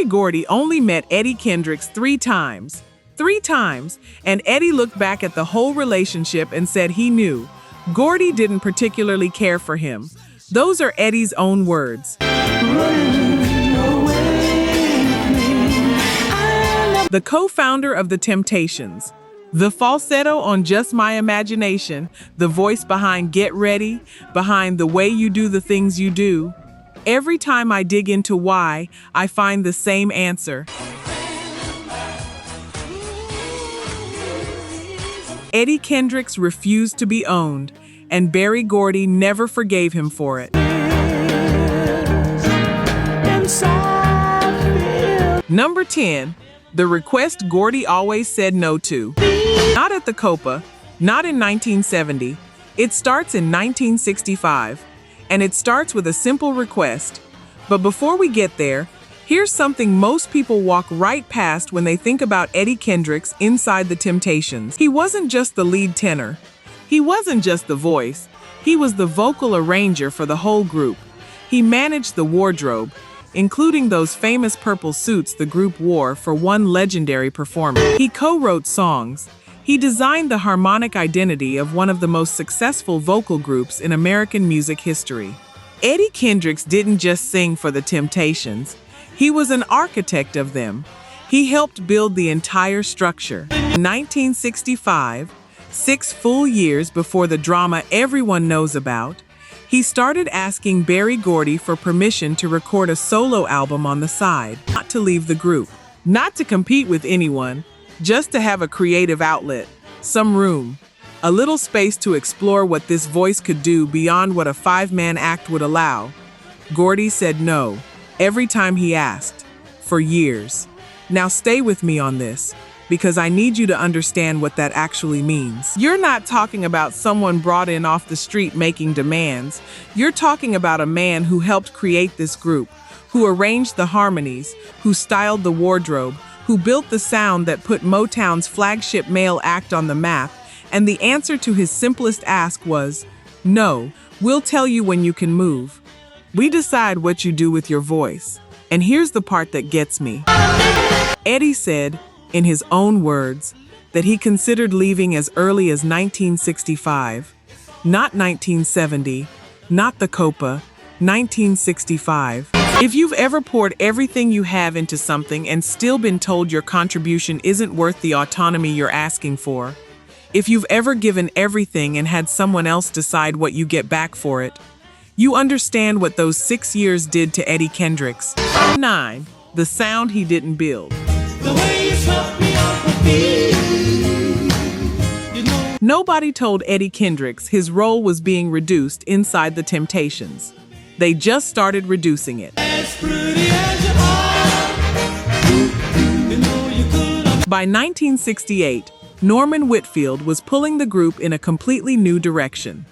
Gordy only met Eddie Kendricks 3 times. 3 times, and Eddie looked back at the whole relationship and said he knew Gordy didn't particularly care for him. Those are Eddie's own words. The co-founder of The Temptations, the falsetto on Just My Imagination, the voice behind Get Ready, behind the way you do the things you do. Every time I dig into why, I find the same answer. Eddie Kendricks refused to be owned, and Berry Gordy never forgave him for it. Number 10. The request Gordy always said no to. Not at the Copa, not in 1970. It starts in 1965, and it starts with a simple request. But before we get there, here's something most people walk right past when they think about Eddie Kendricks inside The Temptations. He wasn't just the lead tenor. He wasn't just the voice. He was the vocal arranger for the whole group. He managed the wardrobe, including those famous purple suits the group wore for one legendary performance. He co-wrote songs. He designed the harmonic identity of one of the most successful vocal groups in American music history. Eddie Kendricks didn't just sing for The Temptations. He was an architect of them. He helped build the entire structure. In 1965, 6 full years before the drama everyone knows about, he started asking Berry Gordy for permission to record a solo album on the side, not to leave the group, not to compete with anyone, just to have a creative outlet, some room, a little space to explore what this voice could do beyond what a 5-man act would allow. Gordy said no every time he asked, for years. Now stay with me on this, because I need you to understand what that actually means. You're not talking about someone brought in off the street making demands. You're talking about a man who helped create this group, who arranged the harmonies, who styled the wardrobe, who built the sound that put Motown's flagship male act on the map, and the answer to his simplest ask was, no, we'll tell you when you can move. We decide what you do with your voice. And here's the part that gets me. Eddie said, in his own words, that he considered leaving as early as 1965, not 1970, not the Copa, 1965. If you've ever poured everything you have into something and still been told your contribution isn't worth the autonomy you're asking for, if you've ever given everything and had someone else decide what you get back for it, you understand what those 6 years did to Eddie Kendricks. 9. The sound he didn't build. Nobody told Eddie Kendricks his role was being reduced inside The Temptations. They just started reducing it. By 1968, Norman Whitfield was pulling the group in a completely new direction.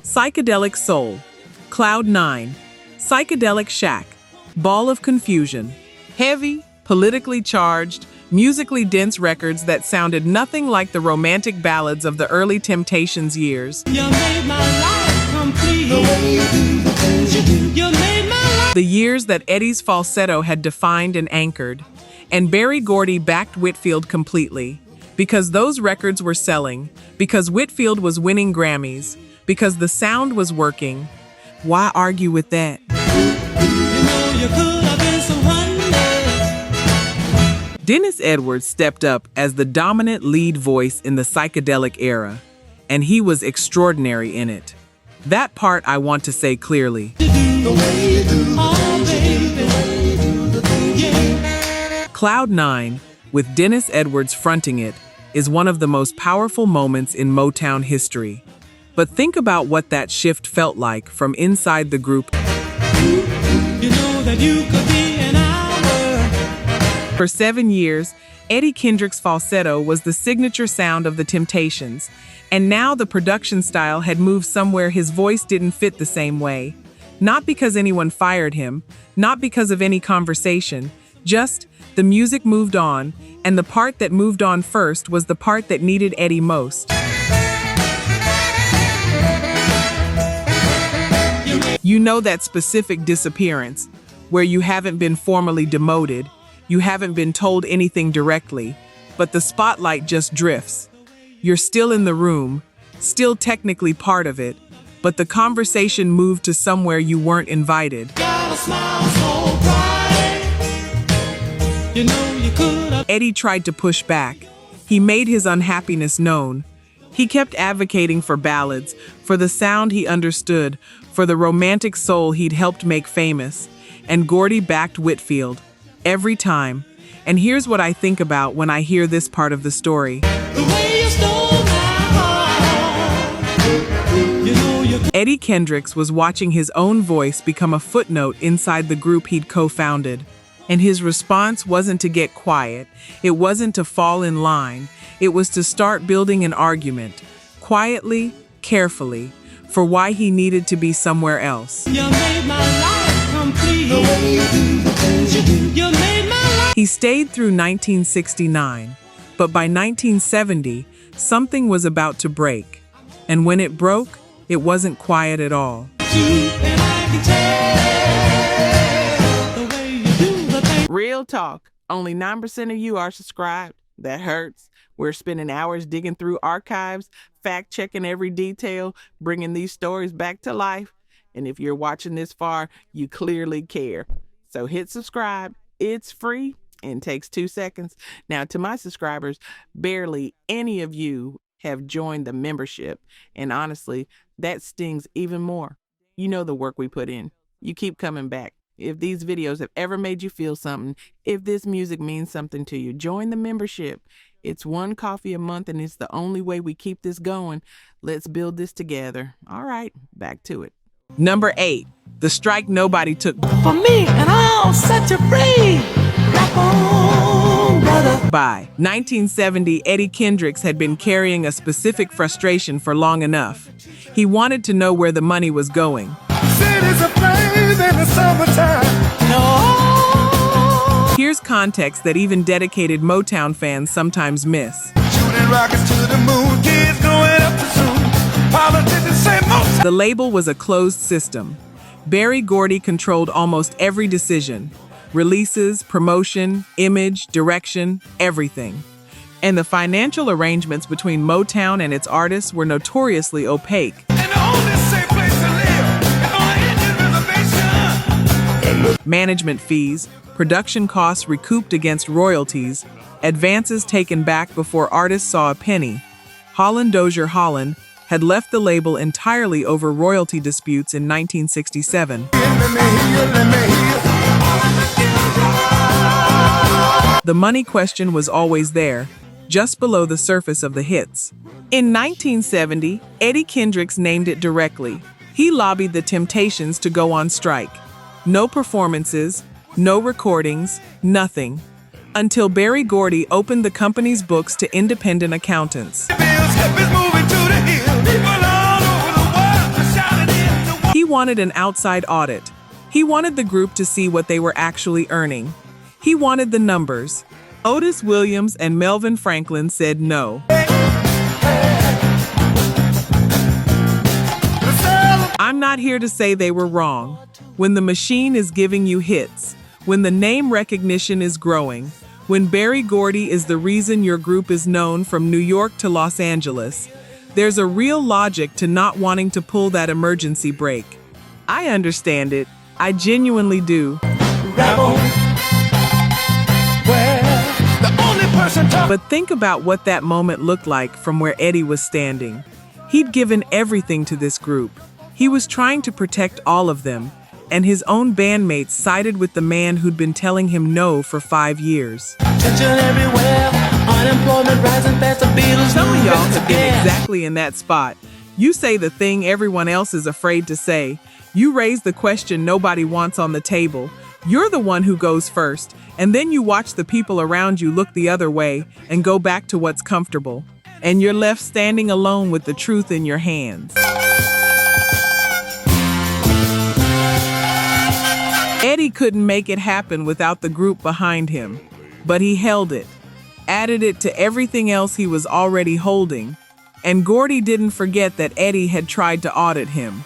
Psychedelic soul, Cloud 9, psychedelic shack, ball of confusion, heavy, politically charged, musically dense records that sounded nothing like the romantic ballads of the early Temptations years. You made my life complete. The way you do the things you do. You made my life. The years that Eddie's falsetto had defined and anchored, and Berry Gordy backed Whitfield completely, because those records were selling, because Whitfield was winning Grammys, because the sound was working. Why argue with that? You could have been someone else. Dennis Edwards stepped up as the dominant lead voice in the psychedelic era, and he was extraordinary in it. That part I want to say clearly. Cloud 9, with Dennis Edwards fronting it, is one of the most powerful moments in Motown history. But think about what that shift felt like from inside the group. You know that you could be an hour. For 7 years, Eddie Kendricks' falsetto was the signature sound of The Temptations, and now the production style had moved somewhere his voice didn't fit the same way. Not because anyone fired him, not because of any conversation, just the music moved on, and the part that moved on first was the part that needed Eddie most. You know that specific disappearance, where you haven't been formally demoted, you haven't been told anything directly, but the spotlight just drifts. You're still in the room, still technically part of it, but the conversation moved to somewhere you weren't invited. Eddie tried to push back. He made his unhappiness known. He kept advocating for ballads, for the sound he understood, for the romantic soul he'd helped make famous. And Gordy backed Whitfield. Every time. And here's what I think about when I hear this part of the story. Eddie Kendricks was watching his own voice become a footnote inside the group he'd co-founded. And his response wasn't to get quiet. It wasn't to fall in line. It was to start building an argument, quietly, carefully, for why he needed to be somewhere else. You made my life complete. The way you do the things you do. You made my life. He stayed through 1969, but by 1970, something was about to break. And when it broke, it wasn't quiet at all. Real talk. Only 9% of you are subscribed. That hurts. We're spending hours digging through archives, fact-checking every detail, bringing these stories back to life. And if you're watching this far, you clearly care. So hit subscribe. It's free and takes 2 seconds. Now, to my subscribers, barely any of you have joined the membership. And honestly, that stings even more. You know the work we put in. You keep coming back. If these videos have ever made you feel something, if this music means something to you, join the membership. It's $1 coffee a month, and it's the only way we keep this going. Let's build this together. All right, back to it. Number 8, the strike nobody took for me, and I'll set you free. Rock on, brother. By 1970, Eddie Kendricks had been carrying a specific frustration for long enough. He wanted to know where the money was going. Cities aflame in the summertime. No. Here's context that even dedicated Motown fans sometimes miss. Shooting rockets to the moon, kids growing up too soon. Politicians say Motown. The label was a closed system. Berry Gordy controlled almost every decision. Releases, promotion, image, direction, everything. And the financial arrangements between Motown and its artists were notoriously opaque. And the only safe place to live is on an Indian reservation. Management fees, production costs recouped against royalties, advances taken back before artists saw a penny. Holland Dozier Holland had left the label entirely over royalty disputes in 1967. The money question was always there, just below the surface of the hits. In 1970, Eddie Kendricks named it directly. He lobbied the Temptations to go on strike. No performances, no recordings, nothing. Until Berry Gordy opened the company's books to independent accountants. He wanted an outside audit. He wanted the group to see what they were actually earning. He wanted the numbers. Otis Williams and Melvin Franklin said no. I'm not here to say they were wrong. When the machine is giving you hits, when the name recognition is growing, when Berry Gordy is the reason your group is known from New York to Los Angeles, there's a real logic to not wanting to pull that emergency brake. I understand it. I genuinely do. But think about what that moment looked like from where Eddie was standing. He'd given everything to this group. He was trying to protect all of them, and his own bandmates sided with the man who'd been telling him no for 5 years. Some of y'all have been exactly in that spot. You say the thing everyone else is afraid to say. You raise the question nobody wants on the table. You're the one who goes first, and then you watch the people around you look the other way and go back to what's comfortable. And you're left standing alone with the truth in your hands. Eddie couldn't make it happen without the group behind him, but he held it, added it to everything else he was already holding, and Gordy didn't forget that Eddie had tried to audit him.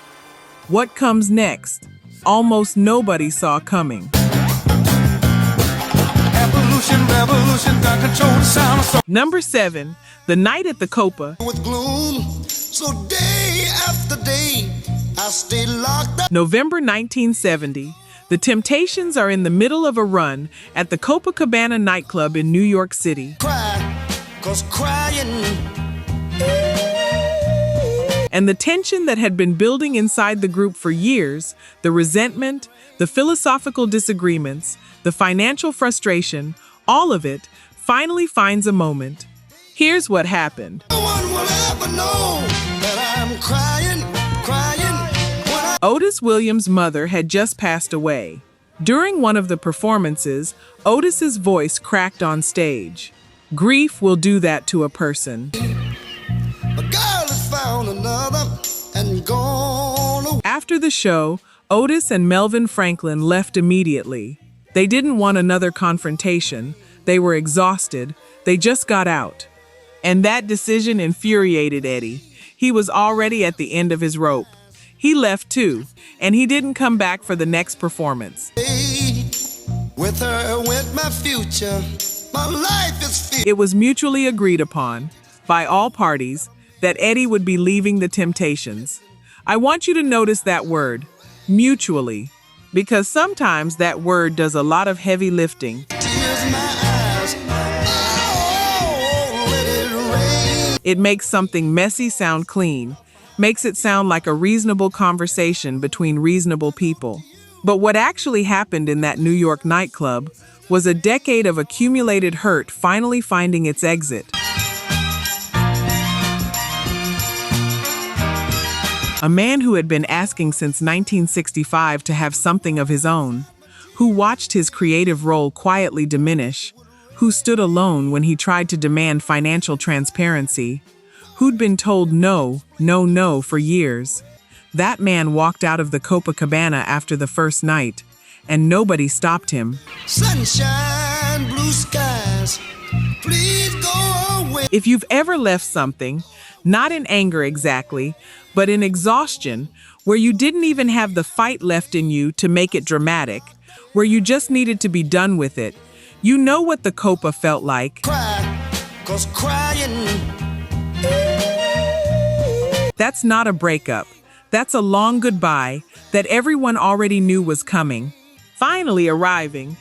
What comes next? Almost nobody saw coming. Evolution, revolution, got control the sound. So Number 7, the night at the Copa. with gloom, so day after day, I stay locked up. November 1970. The Temptations are in the middle of a run at the Copacabana nightclub in New York City. Cry, 'cause crying. And the tension that had been building inside the group for years, the resentment, the philosophical disagreements, the financial frustration, all of it finally finds a moment. Here's what happened. No one will ever know that I'm crying, crying. When I Otis Williams' mother had just passed away. During one of the performances, Otis's voice cracked on stage. Grief will do that to a person. a girl has found another and gone away. After the show, Otis and Melvin Franklin left immediately. They didn't want another confrontation. They were exhausted. They just got out. And that decision infuriated Eddie. He was already at the end of his rope. He left too, and he didn't come back for the next performance. With her went my future. My life is filled. It was mutually agreed upon, by all parties, that Eddie would be leaving the Temptations. I want you to notice that word, mutually, because sometimes that word does a lot of heavy lifting. Tears in my eyes. Oh, let it rain. It makes something messy sound clean, makes it sound like a reasonable conversation between reasonable people. But what actually happened in that New York nightclub was a decade of accumulated hurt finally finding its exit. A man who had been asking since 1965 to have something of his own, who watched his creative role quietly diminish, who stood alone when he tried to demand financial transparency, who'd been told no, no, no for years. That man walked out of the Copacabana after the first night, and nobody stopped him. Sunshine, blue skies. Please go away. If you've ever left something, not in anger exactly, but in exhaustion, where you didn't even have the fight left in you to make it dramatic, where you just needed to be done with it, you know what the Copa felt like. Cry, 'cause crying. That's not a breakup. That's a long goodbye that everyone already knew was coming, finally arriving.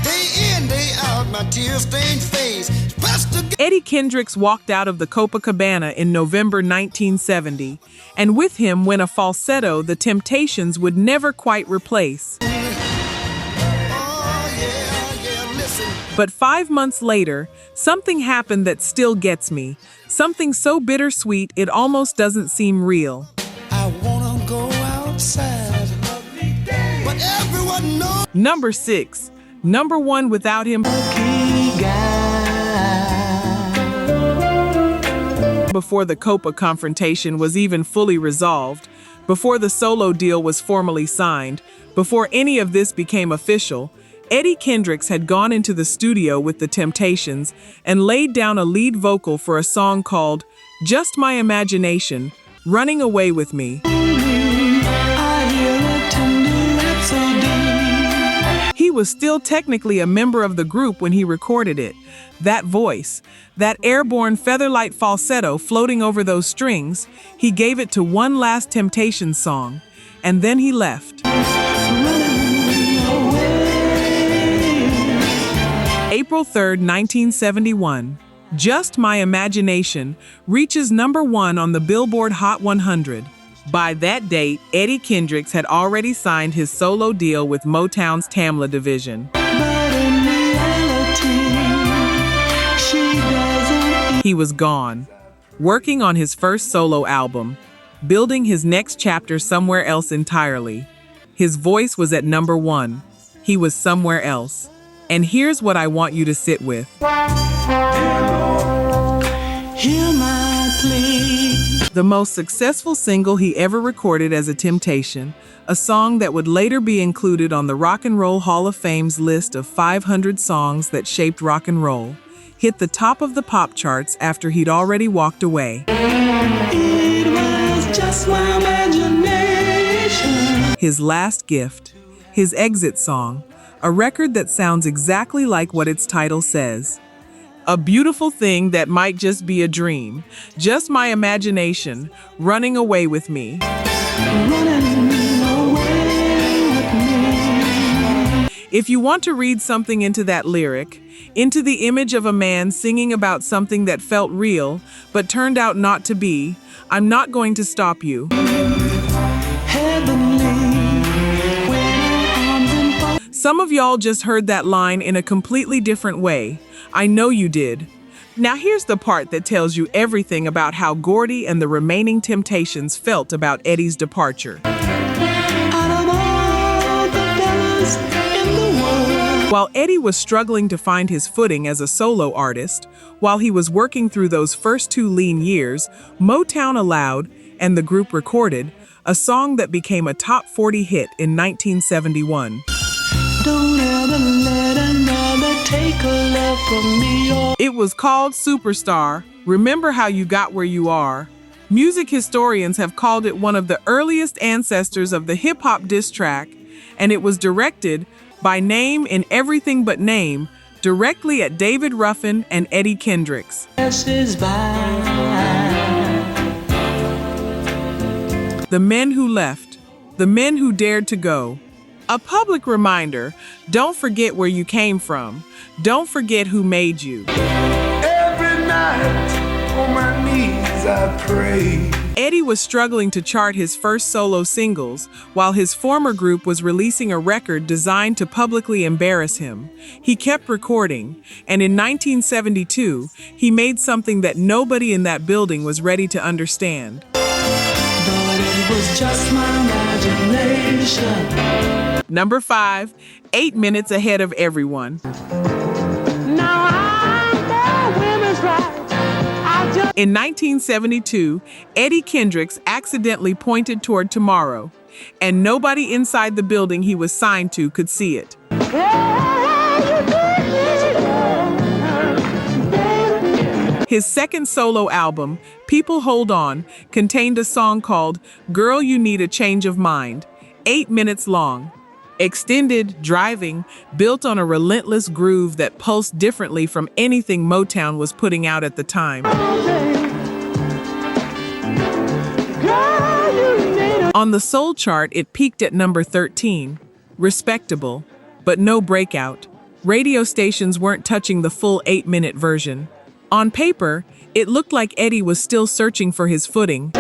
Day in, day out, my tear-stained face. Pressed against Eddie Kendricks walked out of the Copacabana in November 1970, and with him went a falsetto the Temptations would never quite replace. listen. But 5 months later, something happened that still gets me. Something so bittersweet it almost doesn't seem real. I wanna go outside, but everyone knows. Number 6. Number 1 without him. Before the Copa confrontation was even fully resolved, before the solo deal was formally signed, before any of this became official, Eddie Kendricks had gone into the studio with the Temptations and laid down a lead vocal for a song called Just My Imagination, Running Away With Me. He was still technically a member of the group when he recorded it. That voice, that airborne featherlight falsetto floating over those strings, he gave it to one last Temptations song, and then he left. April 3rd, 1971, Just My Imagination reaches number 1 on the Billboard Hot 100. By that date, Eddie Kendricks had already signed his solo deal with Motown's Tamla division. He was gone, working on his first solo album, building his next chapter somewhere else entirely. His voice was at number 1. He was somewhere else. And here's what I want you to sit with. Hear my plea. The most successful single he ever recorded as a Temptation, a song that would later be included on the Rock and Roll Hall of Fame's list of 500 songs that shaped rock and roll, hit the top of the pop charts after he'd already walked away. It was just my imagination. his last gift, his exit song, a record that sounds exactly like what its title says. A beautiful thing that might just be a dream, just my imagination, running away with me. If you want to read something into that lyric, into the image of a man singing about something that felt real, but turned out not to be, I'm not going to stop you. Some of y'all just heard that line in a completely different way. I know you did. Now here's the part that tells you everything about how Gordy and the remaining Temptations felt about Eddie's departure. While Eddie was struggling to find his footing as a solo artist, while he was working through those first 2 lean years, Motown allowed, and the group recorded, a song that became a top 40 hit in 1971. Don't ever let another take a love from me. It was called Superstar, Remember How You Got Where You Are. Music historians have called it one of the earliest ancestors of the hip-hop diss track, and it was directed by name in Everything But Name, directly at David Ruffin and Eddie Kendricks. The men who left, the men who dared to go. A public reminder, don't forget where you came from. Don't forget who made you. Every night on my knees I pray. Eddie was struggling to chart his first solo singles, while his former group was releasing a record designed to publicly embarrass him. He kept recording, and in 1972, he made something that nobody in that building was ready to understand. But it was just my imagination. Number 5, 8 minutes ahead of everyone. Now I know women's rights. In 1972, Eddie Kendricks accidentally pointed toward tomorrow, and nobody inside the building he was signed to could see it. His second solo album, People Hold On, contained a song called Girl You Need a Change of Mind, 8 minutes long. Extended, driving, built on a relentless groove that pulsed differently from anything Motown was putting out at the time. On the soul chart, it peaked at number 13. Respectable, but no breakout. Radio stations weren't touching the full 8-minute version. On paper, it looked like Eddie was still searching for his footing.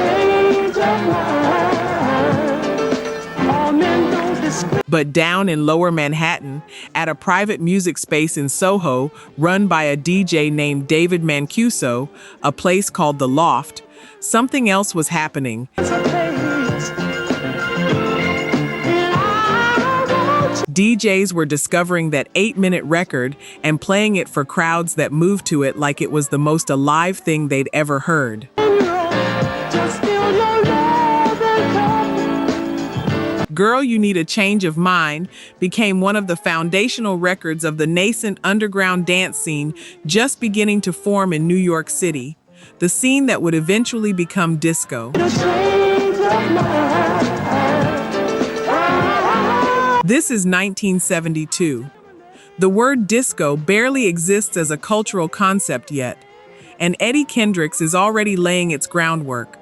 But down in Lower Manhattan, at a private music space in Soho, run by a DJ named David Mancuso, a place called The Loft, something else was happening. DJs were discovering that 8-minute record and playing it for crowds that moved to it like it was the most alive thing they'd ever heard. Girl You Need a Change of Mind became one of the foundational records of the nascent underground dance scene just beginning to form in New York City, the scene that would eventually become disco. This is 1972. The word disco barely exists as a cultural concept yet, and Eddie Kendricks is already laying its groundwork.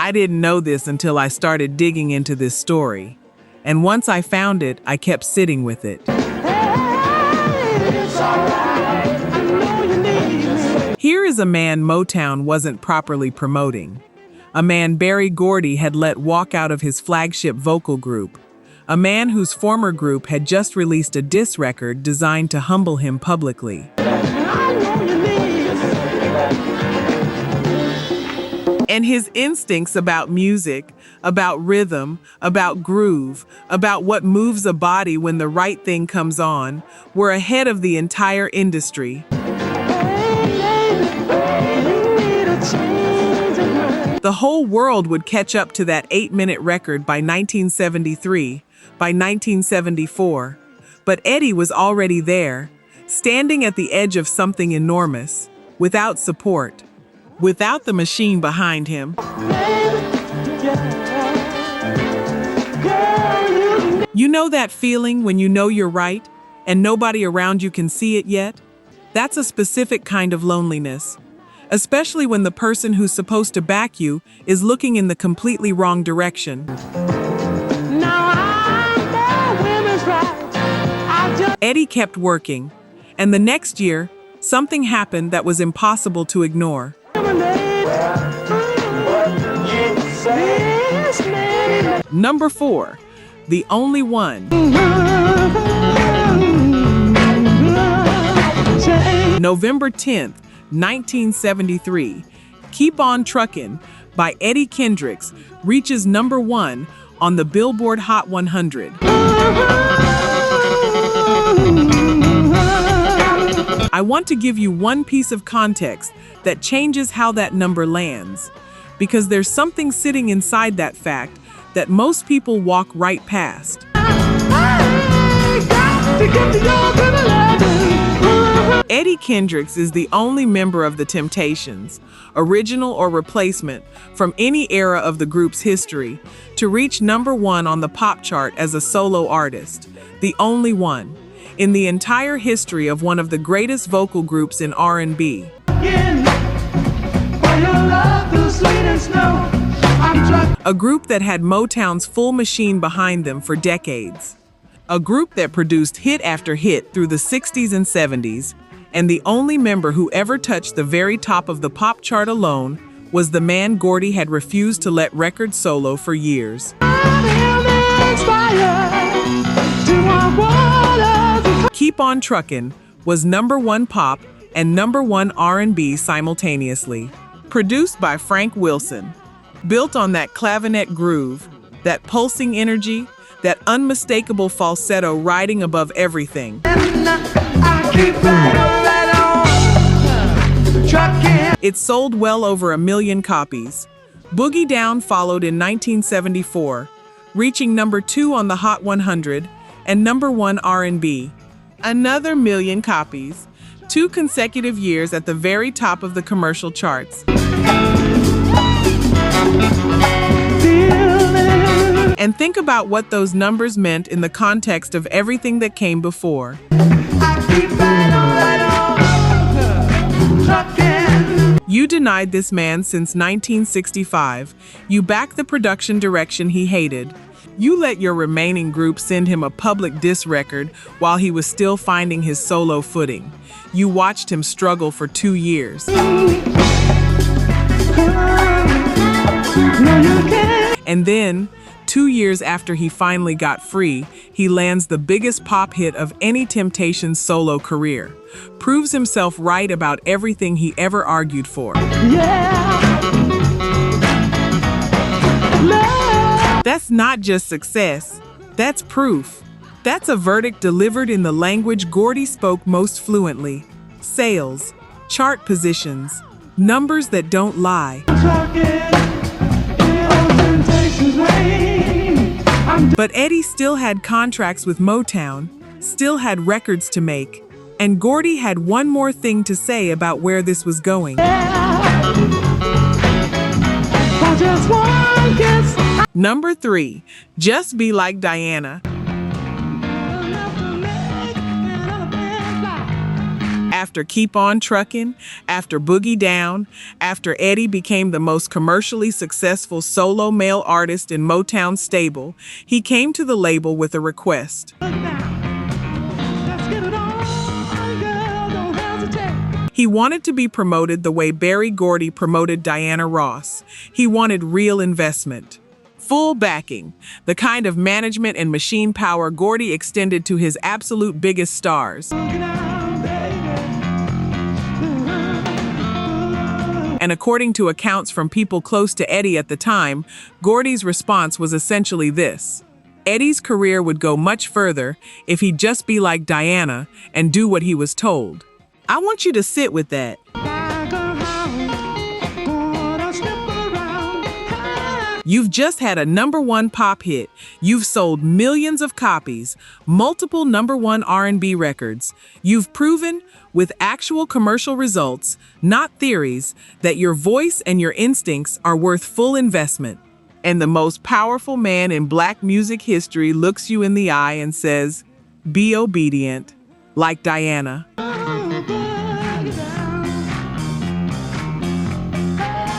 I didn't know this until I started digging into this story, and once I found it, I kept sitting with it. Here is a man Motown wasn't properly promoting. A man Berry Gordy had let walk out of his flagship vocal group. A man whose former group had just released a diss record designed to humble him publicly. And his instincts about music, about rhythm, about groove, about what moves a body when the right thing comes on, were ahead of the entire industry. The whole world would catch up to that 8-minute record by 1973, by 1974. But Eddie was already there, standing at the edge of something enormous, without support, without the machine behind him. Girl, You know that feeling when you know you're right and nobody around you can see it yet? That's a specific kind of loneliness, especially when the person who's supposed to back you is looking in the completely wrong direction. Now I know women's rights. I just Eddie kept working, and the next year, something happened that was impossible to ignore. Number 4, The Only One. November 10th, 1973, Keep On Truckin' by Eddie Kendricks reaches number 1 on the Billboard Hot 100. I want to give you one piece of context that changes how that number lands, because there's something sitting inside that fact that most people walk right past. Eddie Kendricks is the only member of the Temptations, original or replacement, from any era of the group's history, to reach number 1 on the pop chart as a solo artist. The only one in the entire history of one of the greatest vocal groups in R&B. A group that had Motown's full machine behind them for decades. A group that produced hit after hit through the 60s and 70s, and the only member who ever touched the very top of the pop chart alone was the man Gordy had refused to let record solo for years. Keep On Truckin' was number 1 pop and number 1 R&B simultaneously. Produced by Frank Wilson. Built on that clavinet groove, that pulsing energy, that unmistakable falsetto riding above everything. It sold well over 1 million copies. Boogie Down followed in 1974, reaching number 2 on the Hot 100 and number 1 R&B. Another 1 million copies, 2 consecutive years at the very top of the commercial charts. And think about what those numbers meant in the context of everything that came before. You denied this man since 1965. You backed the production direction he hated. You let your remaining group send him a public diss record while he was still finding his solo footing. You watched him struggle for 2 years. And then, 2 years after he finally got free, he lands the biggest pop hit of any Temptations solo career. Proves himself right about everything he ever argued for. That's not just success, that's proof. That's a verdict delivered in the language Gordy spoke most fluently. Sales, chart positions, numbers that don't lie. But Eddie still had contracts with Motown, still had records to make, and Gordy had one more thing to say about where this was going. Number 3, Just Be Like Diana. After Keep On Truckin', after Boogie Down, after Eddie became the most commercially successful solo male artist in Motown's stable, he came to the label with a request. He wanted to be promoted the way Berry Gordy promoted Diana Ross. He wanted real investment. Full backing, the kind of management and machine power Gordy extended to his absolute biggest stars. And according to accounts from people close to Eddie at the time, Gordy's response was essentially this: Eddie's career would go much further if he'd just be like Diana and do what he was told. I want you to sit with that. You've just had a number 1 pop hit. You've sold millions of copies, multiple number 1 R&B records. You've proven, with actual commercial results, not theories, that your voice and your instincts are worth full investment. And the most powerful man in Black music history looks you in the eye and says, "Be obedient," like Diana.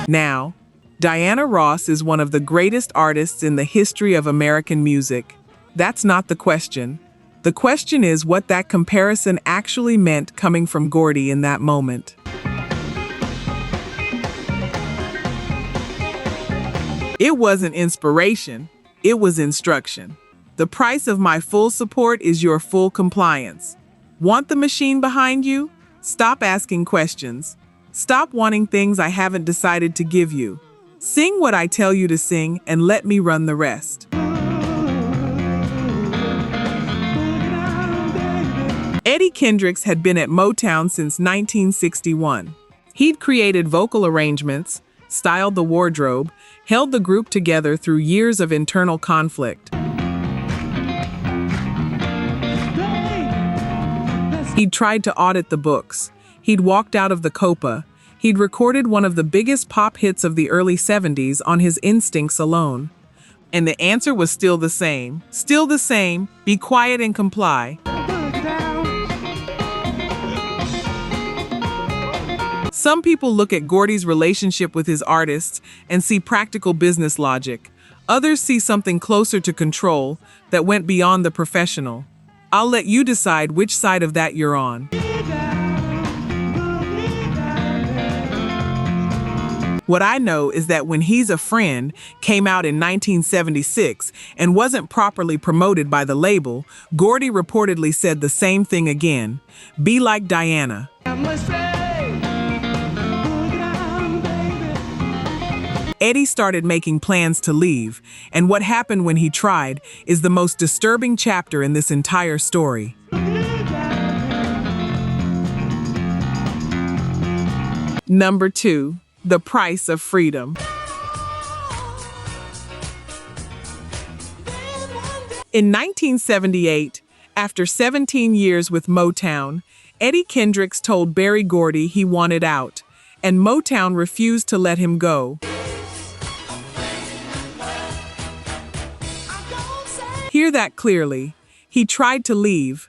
Now, Diana Ross is one of the greatest artists in the history of American music. That's not the question. The question is what that comparison actually meant coming from Gordy in that moment. It wasn't inspiration, it was instruction. The price of my full support is your full compliance. Want the machine behind you? Stop asking questions. Stop wanting things I haven't decided to give you. Sing what I tell you to sing and let me run the rest. Eddie Kendricks had been at Motown since 1961. He'd created vocal arrangements, styled the wardrobe, held the group together through years of internal conflict. He'd tried to audit the books. He'd walked out of the Copa. He'd recorded one of the biggest pop hits of the early 70s on his instincts alone. And the answer was still the same. Still the same. Be quiet and comply. Some people look at Gordy's relationship with his artists and see practical business logic. Others see something closer to control that went beyond the professional. I'll let you decide which side of that you're on. What I know is that when He's a Friend came out in 1976 and wasn't properly promoted by the label, Gordy reportedly said the same thing again. Be like Diana. Eddie started making plans to leave, and what happened when he tried is the most disturbing chapter in this entire story. Number 2. The price of freedom. In 1978, after 17 years with Motown, Eddie Kendricks told Berry Gordy he wanted out, and Motown refused to let him go. Hear that clearly. He tried to leave.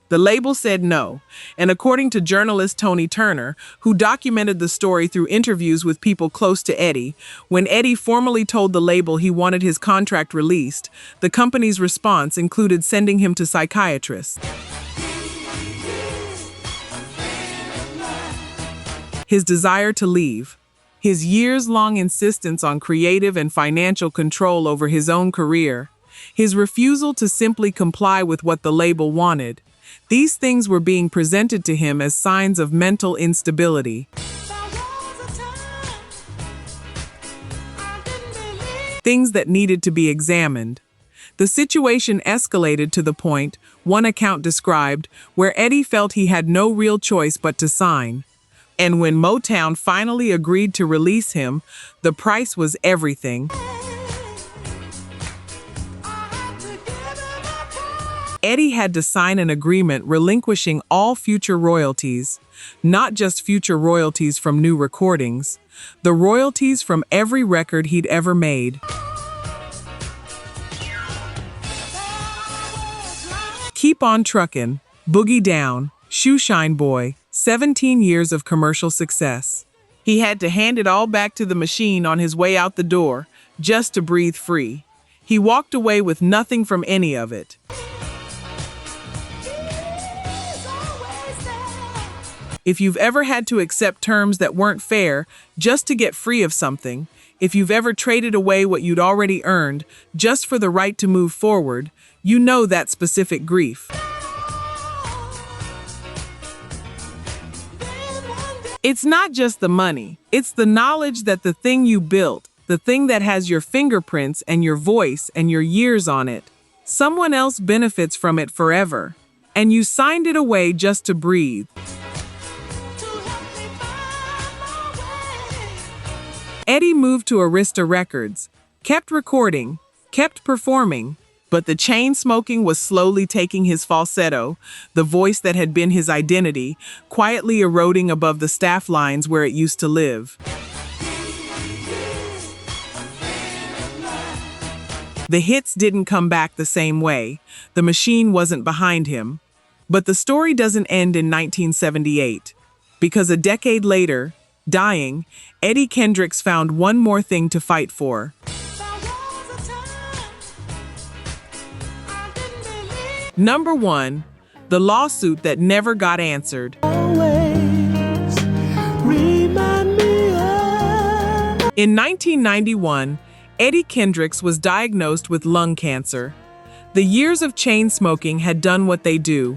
The label said no, and according to journalist Tony Turner, who documented the story through interviews with people close to Eddie, when Eddie formally told the label he wanted his contract released, the company's response included sending him to psychiatrists. His desire to leave, his years-long insistence on creative and financial control over his own career, his refusal to simply comply with what the label wanted, these things were being presented to him as signs of mental instability. Things that needed to be examined. The situation escalated to the point, one account described, where Eddie felt he had no real choice but to sign. And when Motown finally agreed to release him, the price was everything. Eddie had to sign an agreement relinquishing all future royalties, not just future royalties from new recordings, the royalties from every record he'd ever made. Keep on Truckin', Boogie Down, Shoeshine Boy, 17 years of commercial success. He had to hand it all back to the machine on his way out the door, just to breathe free. He walked away with nothing from any of it. If you've ever had to accept terms that weren't fair just to get free of something, if you've ever traded away what you'd already earned just for the right to move forward, you know that specific grief. It's not just the money. It's the knowledge that the thing you built, the thing that has your fingerprints and your voice and your years on it, someone else benefits from it forever. And you signed it away just to breathe. Eddie moved to Arista Records, kept recording, kept performing, but the chain smoking was slowly taking his falsetto, the voice that had been his identity, quietly eroding above the staff lines where it used to live. The hits didn't come back the same way. The machine wasn't behind him. But the story doesn't end in 1978. Because a decade later, dying, Eddie Kendricks found one more thing to fight for. Number 1, the lawsuit that never got answered. In 1991, Eddie Kendricks was diagnosed with lung cancer. The years of chain smoking had done what they do.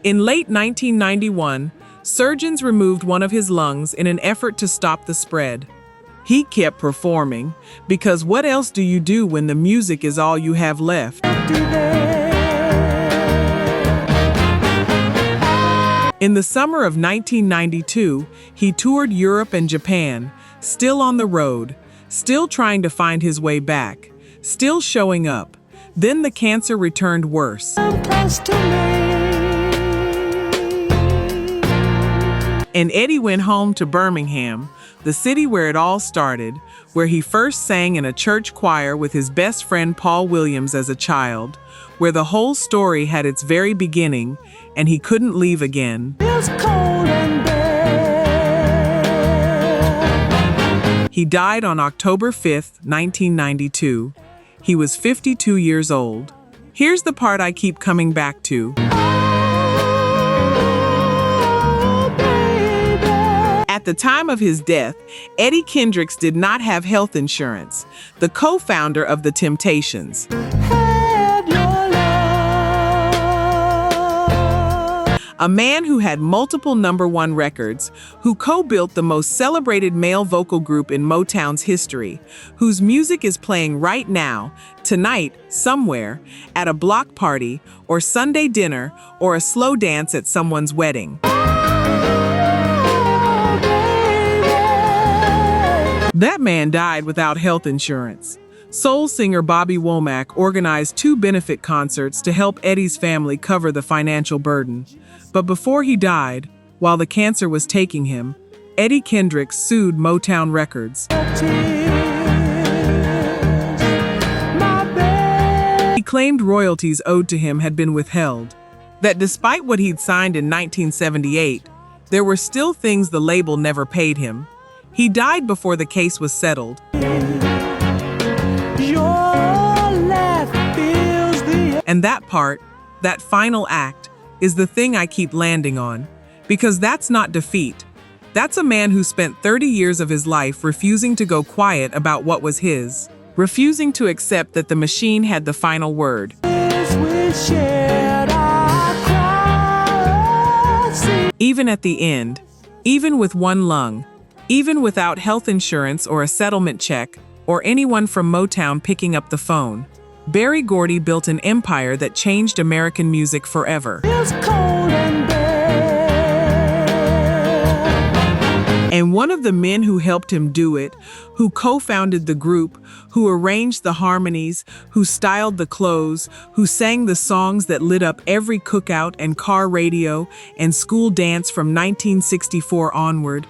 In late 1991, surgeons removed one of his lungs in an effort to stop the spread. He kept performing, because what else do you do when the music is all you have left? In the summer of 1992, he toured Europe and Japan, still on the road, still trying to find his way back, still showing up. Then the cancer returned worse. And Eddie went home to Birmingham, the city where it all started, where he first sang in a church choir with his best friend Paul Williams as a child, where the whole story had its very beginning, and he couldn't leave again. He died on October 5th, 1992. He was 52 years old. Here's the part I keep coming back to. At the time of his death, Eddie Kendricks did not have health insurance, the co-founder of The Temptations. A man who had multiple #1 records, who co-built the most celebrated male vocal group in Motown's history, whose music is playing right now, tonight, somewhere, at a block party, or Sunday dinner, or a slow dance at someone's wedding. That man died without health insurance. Soul singer Bobby Womack organized 2 benefit concerts to help Eddie's family cover the financial burden. But before he died, while the cancer was taking him, Eddie Kendricks sued Motown Records. He claimed royalties owed to him had been withheld. That despite what he'd signed in 1978, there were still things the label never paid him. He died before the case was settled. And that part, that final act, is the thing I keep landing on. Because that's not defeat. That's a man who spent 30 years of his life refusing to go quiet about what was his. Refusing to accept that the machine had the final word. Even at the end, even with one lung, even without health insurance or a settlement check, or anyone from Motown picking up the phone, Berry Gordy built an empire that changed American music forever. And one of the men who helped him do it, who co-founded the group, who arranged the harmonies, who styled the clothes, who sang the songs that lit up every cookout and car radio and school dance from 1964 onward,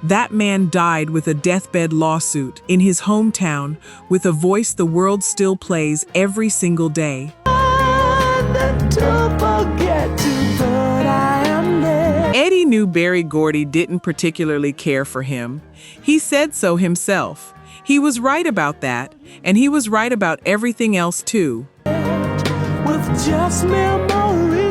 that man died with a deathbed lawsuit in his hometown with a voice the world still plays every single day. Eddie knew Berry Gordy didn't particularly care for him. He said so himself. He was right about that, and he was right about everything else too. With just memories.